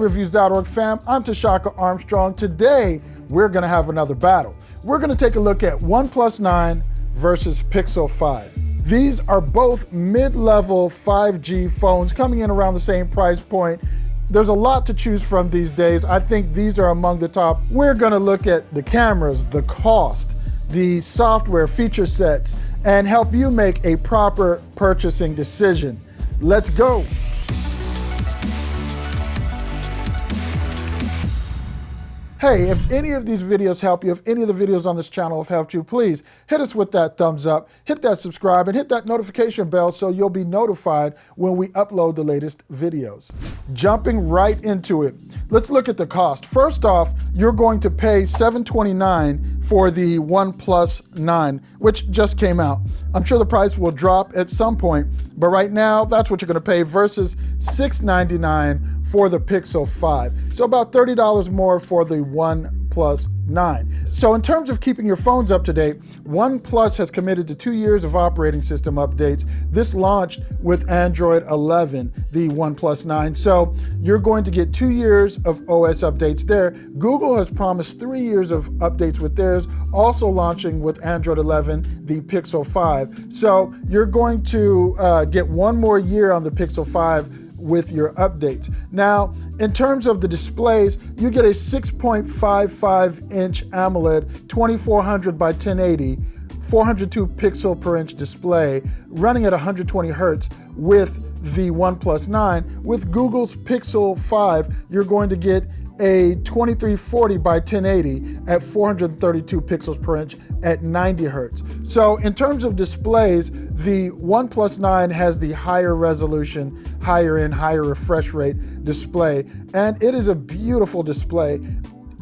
Reviews.org fam, I'm Tshaka Armstrong. Today, we're gonna have another battle. We're gonna take a look at OnePlus 9 versus Pixel 5. These are both mid-level 5G phones coming in around the same price point. There's a lot to choose from these days. I think these are among the top. We're gonna look at the cameras, the cost, the software feature sets, and help you make a proper purchasing decision. Let's go. Hey, if any of these videos help you, if any of the videos on this channel have helped you, please hit us with that thumbs up, hit that subscribe, and hit that notification bell so you'll be notified when we upload the latest videos. Jumping right into it, let's look at the cost. First off, you're going to pay $729 for the OnePlus 9, which just came out. I'm sure the price will drop at some point, but right now, that's what you're gonna pay versus $699 for the Pixel 5. So about $30 more for the OnePlus 9. So in terms of keeping your phones up to date, OnePlus has committed to 2 years of operating system updates. This launched with Android 11, the OnePlus 9. So you're going to get 2 years of OS updates there. Google has promised 3 years of updates with theirs, also launching with Android 11, the Pixel 5. So you're going to get 1 more year on the Pixel 5 with your updates. Now, in terms of the displays, you get a 6.55-inch AMOLED 2400 by 1080, 402 pixel per inch display running at 120 Hertz with the OnePlus 9. With Google's Pixel 5, you're going to get a 2340 by 1080 at 432 pixels per inch at 90 Hertz. So in terms of displays, the OnePlus 9 has the higher resolution, higher refresh rate display, and it is a beautiful display.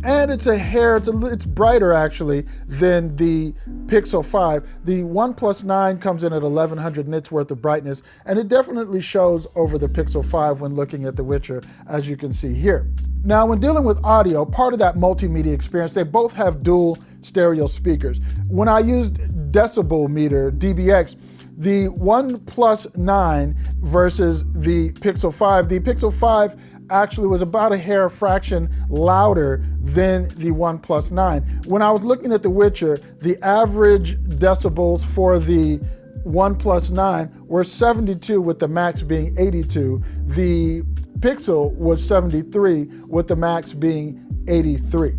And it's brighter actually than the Pixel 5. The OnePlus 9 comes in at 1100 nits worth of brightness, and it definitely shows over the Pixel 5 when looking at the Witcher, as you can see here. Now, when dealing with audio, part of that multimedia experience, they both have dual stereo speakers. When I used decibel meter, DBX, the OnePlus 9 versus the Pixel 5 actually was about a hair fraction louder than the OnePlus 9. When I was looking at The Witcher, the average decibels for the OnePlus 9 were 72 with the max being 82. The Pixel was 73 with the max being 83.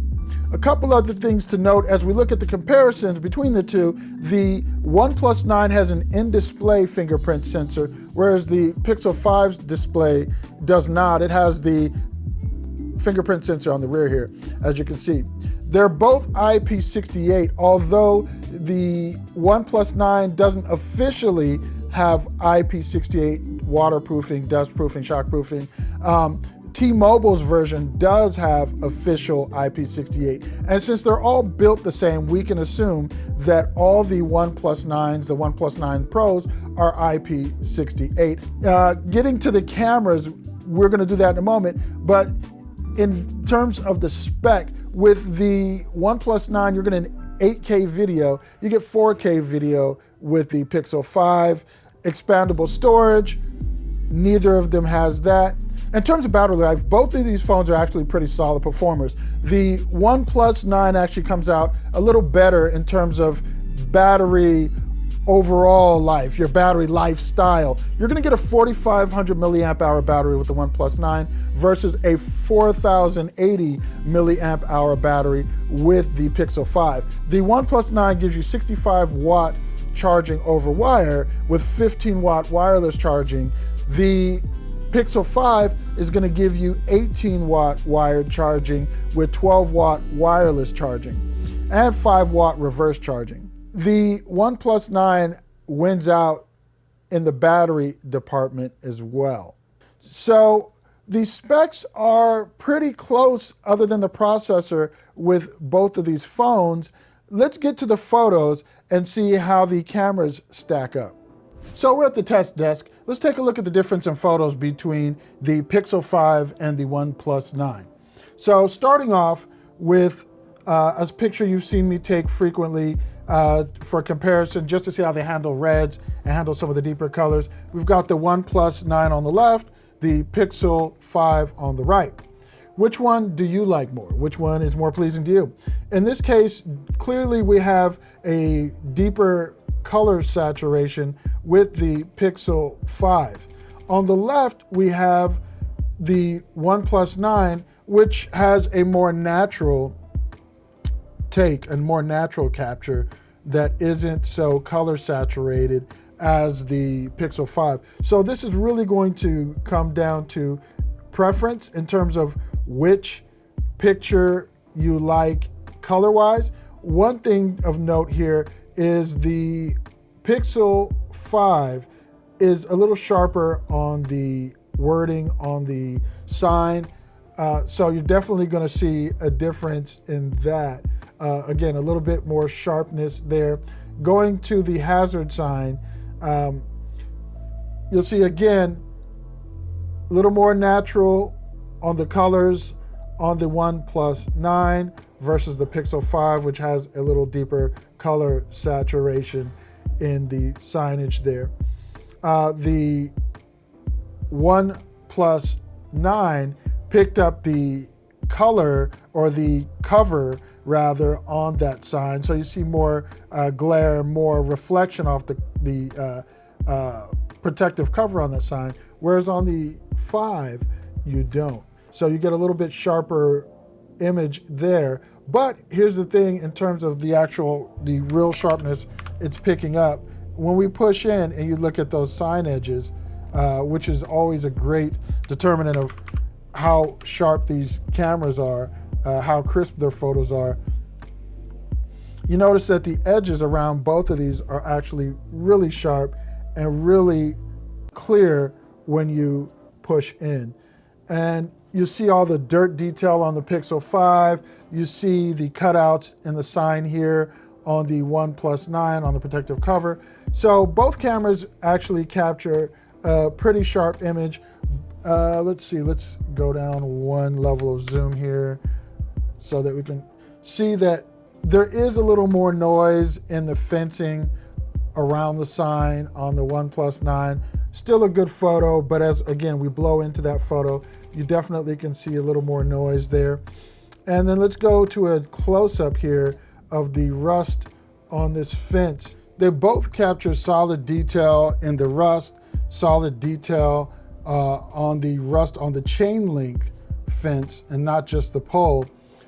A couple other things to note as we look at the comparisons between the two. The OnePlus 9 has an in-display fingerprint sensor, whereas the Pixel 5's display does not. It has the fingerprint sensor on the rear here, as you can see. They're both IP68, although the OnePlus 9 doesn't officially have IP68 waterproofing, dustproofing, shockproofing. T-Mobile's version does have official IP68. And since they're all built the same, we can assume that all the OnePlus 9s, the OnePlus 9 Pros, are IP68. Getting to the cameras, we're gonna do that in a moment, but in terms of the spec, with the OnePlus 9, you're getting 8K video, you get 4K video with the Pixel 5, expandable storage, neither of them has that. In terms of battery life, both of these phones are actually pretty solid performers. The OnePlus 9 actually comes out a little better in terms of battery overall life, your battery lifestyle. You're gonna get a 4,500 milliamp hour battery with the OnePlus 9 versus a 4,080 milliamp hour battery with the Pixel 5. The OnePlus 9 gives you 65 watt charging over wire with 15 watt wireless charging. The Pixel 5 is going to give you 18 watt wired charging with 12 watt wireless charging and 5 watt reverse charging. The OnePlus 9 wins out in the battery department as well. So the specs are pretty close other than the processor with both of these phones. Let's get to the photos and see how the cameras stack up. So we're at the test desk. Let's take a look at the difference in photos between the Pixel 5 and the OnePlus 9. So starting off with a picture you've seen me take frequently for comparison, just to see how they handle reds and handle some of the deeper colors. We've got the OnePlus 9 on the left, the Pixel 5 on the right. Which one do you like more? Which one is more pleasing to you? In this case, clearly we have a deeper color saturation with the Pixel 5. On the left, we have the OnePlus 9, which has a more natural take and more natural capture that isn't so color saturated as the Pixel 5. So this is really going to come down to preference in terms of which picture you like color-wise. One thing of note here is the Pixel 5 is a little sharper on the wording on the sign. So you're definitely going to see a difference in that. Again, a little bit more sharpness there. Going to the hazard sign, you'll see again, a little more natural on the colors on the OnePlus 9 versus the Pixel 5, which has a little deeper color saturation in the signage there. The OnePlus 9 picked up the color, or the cover rather, on that sign. So you see more glare, more reflection off the protective cover on that sign, whereas on the 5, you don't. So you get a little bit sharper image there. But here's the thing in terms of the real sharpness it's picking up. When we push in and you look at those sign edges, which is always a great determinant of how sharp these cameras are, how crisp their photos are, you notice that the edges around both of these are actually really sharp and really clear when you push in. And you see all the dirt detail on the Pixel 5. You see the cutouts in the sign here on the OnePlus 9 on the protective cover. So both cameras actually capture a pretty sharp image. Let's see, let's go down one level of zoom here so that we can see that there is a little more noise in the fencing around the sign on the OnePlus 9. Still a good photo, but as again we blow into that photo, you definitely can see a little more noise there. And then let's go to a close-up here of the rust on this fence. They both capture solid detail in the rust, solid detail on the rust on the chain link fence and not just the pole.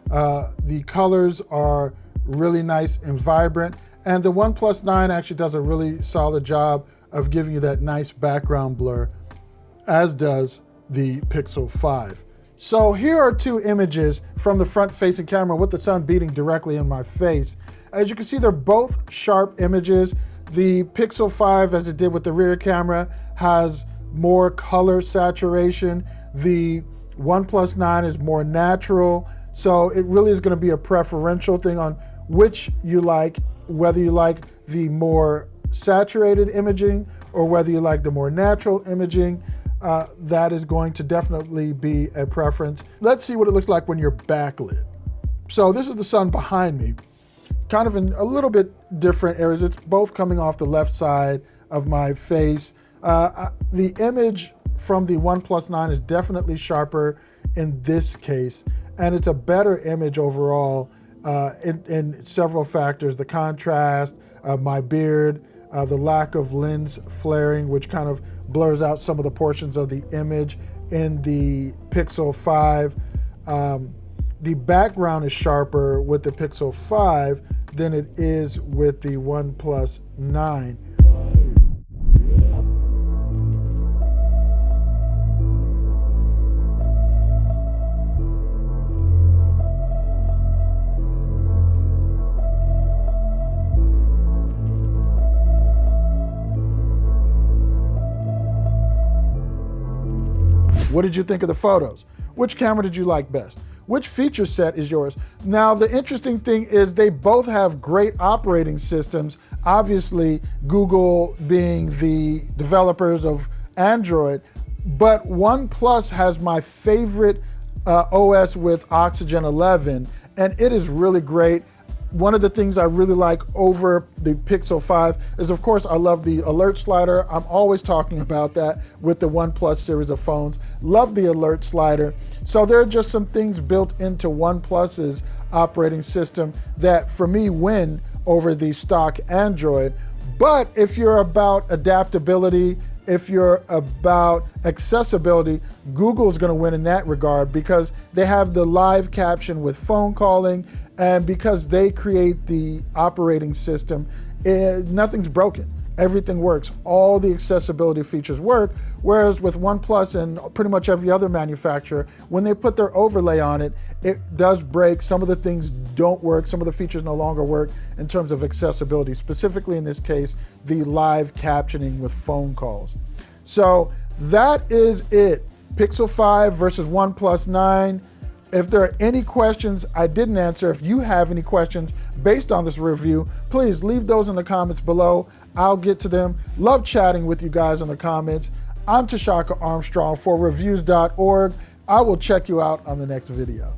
The colors are really nice and vibrant, and the OnePlus 9 actually does a really solid job of giving you that nice background blur, as does the Pixel 5. So here are two images from the front-facing camera with the sun beating directly in my face. As you can see, they're both sharp images. The Pixel 5, as it did with the rear camera, has more color saturation. The OnePlus 9 is more natural. So it really is going to be a preferential thing on which you like, whether you like the more saturated imaging or whether you like the more natural imaging. That is going to definitely be a preference. Let's see what it looks like when you're backlit. So this is the sun behind me, kind of in a little bit different areas. It's both coming off the left side of my face. The image from the OnePlus 9 is definitely sharper in this case, and it's a better image overall in several factors. The contrast, my beard, the lack of lens flaring, which kind of blurs out some of the portions of the image in the Pixel 5. The background is sharper with the Pixel 5 than it is with the OnePlus 9. What did you think of the photos? Which camera did you like best? Which feature set is yours? Now, the interesting thing is they both have great operating systems. Obviously, Google being the developers of Android, but OnePlus has my favorite OS with Oxygen 11, and it is really great. One of the things I really like over the Pixel 5 is, of course, I love the alert slider. I'm always talking about that with the OnePlus series of phones. Love the alert slider. So there are just some things built into OnePlus's operating system that for me win over the stock Android. But if you're about adaptability, if you're about accessibility, Google's going to win in that regard because they have the live caption with phone calling, and because they create the operating system, nothing's broken. Everything works. All the accessibility features work, whereas with OnePlus and pretty much every other manufacturer, when they put their overlay on it, it does break. Some of the things don't work. Some of the features no longer work in terms of accessibility, specifically in this case, the live captioning with phone calls. So that is it. Pixel 5 versus OnePlus 9. If there are any questions I didn't answer, if you have any questions based on this review, please leave those in the comments below. I'll get to them. Love chatting with you guys in the comments. I'm Tshaka Armstrong for reviews.org. I will check you out on the next video.